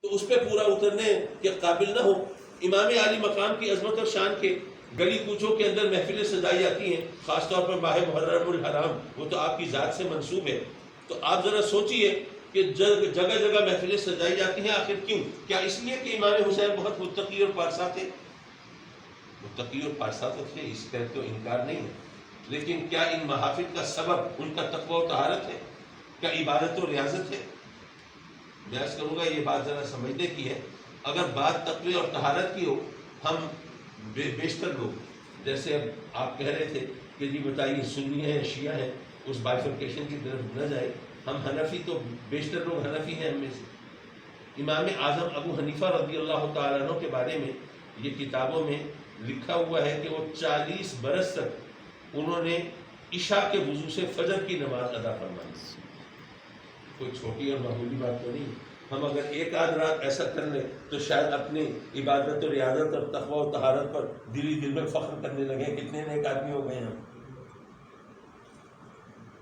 تو اس پہ پورا اترنے کے قابل نہ ہو. امام عالی مقام کی عظمت اور شان کے گلی کوچوں کے اندر محفلیں سجائی جاتی ہیں، خاص طور پر ماہ محرم الحرام، وہ تو آپ کی ذات سے منسوب ہے. تو آپ ذرا سوچئے کہ جگہ جگہ محفلیں سجائی جاتی ہیں، آخر کیوں؟ کیا اس لیے کہ امام حسین بہت متقی اور پارسا تھے؟ متقی اور پارسا تو تھے، اس کا تو انکار نہیں ہے، لیکن کیا ان محافل کا سبب ان کا تقوی و طہارت ہے؟ کیا عبادت و ریاضت ہے؟ میں عرض کروں گا یہ بات ذرا سمجھنے کی ہے. اگر بات تقوی اور طہارت کی ہو، ہم بیشتر لوگ، جیسے اب آپ کہہ رہے تھے کہ جی بتائیے سنی ہے یا شیعہ ہے، اس بائیفرکیشن کی طرف نہ جائے. ہم حنفی تو بیشتر لوگ حنفی ہیں ہم میں سے. امام اعظم ابو حنیفہ رضی اللہ تعالیٰ عنہ کے بارے میں یہ کتابوں میں لکھا ہوا ہے کہ وہ 40 برس تک انہوں نے عشاء کے وضو سے فجر کی نماز ادا فرمائی. کوئی چھوٹی اور معمولی بات تو نہیں. ہم اگر ایک آدھ رات ایسا کر لیں تو شاید اپنی عبادت و ریاضت اور تقوی و طہارت پر دل میں فخر کرنے لگے، کتنے نیک آدمی ہو گئے ہم.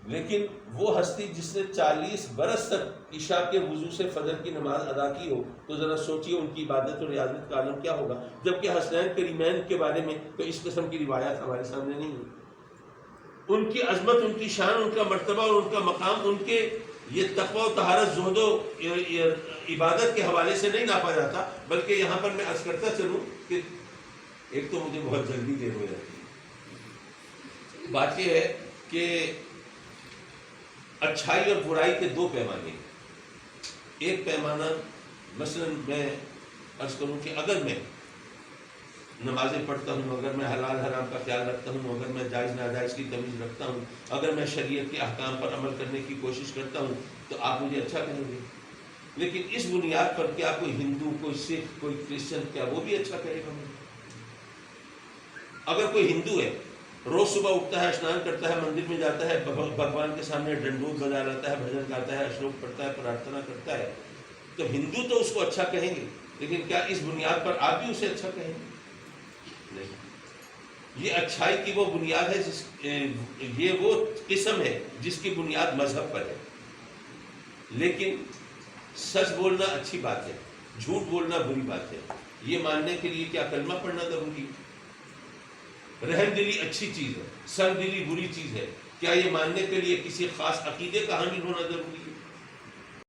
لیکن وہ ہستی جس نے 40 برس تک عشاء کے وضو سے فجر کی نماز ادا کی ہو، تو ذرا سوچیے ان کی عبادت و ریاضت کا عالم کیا ہوگا. جبکہ حسنین کریمین کے بارے میں تو اس قسم کی روایات ہمارے سامنے نہیں ہے. ان کی عظمت، ان کی شان، ان کا مرتبہ اور ان کا مقام ان کے یہ تقوی و طہارت، زہد و عبادت کے حوالے سے نہیں ناپا جاتا. بلکہ یہاں پر میں عرض کرتا چلوں کہ ایک تو مجھے بہت جلدی دیر ہو جاتی ہے. بات یہ ہے کہ اچھائی اور برائی کے دو پیمانے ہیں. ایک پیمانہ مثلا میں عرض کروں کہ اگر میں نمازیں پڑھتا ہوں، اگر میں حلال حرام کا خیال رکھتا ہوں، اگر میں جائز ناجائز کی تمیز رکھتا ہوں، اگر میں شریعت کے احکام پر عمل کرنے کی کوشش کرتا ہوں، تو آپ مجھے اچھا کہیں گے. لیکن اس بنیاد پر کیا کوئی ہندو، کوئی سکھ، کوئی کرسچن، کیا وہ بھی اچھا کہے گا مجھے؟ اگر کوئی ہندو ہے، روز صبح اٹھتا ہے، اسنان کرتا ہے، مندر میں جاتا ہے، بھگوان کے سامنے ڈنڈوت بجا لاتا ہے، بھجن گاتا ہے، اشلوک پڑھتا ہے، پرارتھنا کرتا ہے، تو ہندو تو اس کو اچھا کہیں گے. لیکن کیا اس بنیاد پر آپ بھی اسے اچھا کہیں گے؟ نہیں. یہ اچھائی کی وہ بنیاد ہے، یہ وہ قسم ہے جس کی بنیاد مذہب پر ہے. لیکن سچ بولنا اچھی بات ہے، جھوٹ بولنا بری بات ہے. یہ ماننے کے لیے کیا کلمہ پڑھنا ضروری ہے؟ رحم دلی اچھی چیز ہے، سنگ دلی بری چیز ہے. کیا یہ ماننے کے لیے کسی خاص عقیدے کا حامل ہونا ضروری ہے؟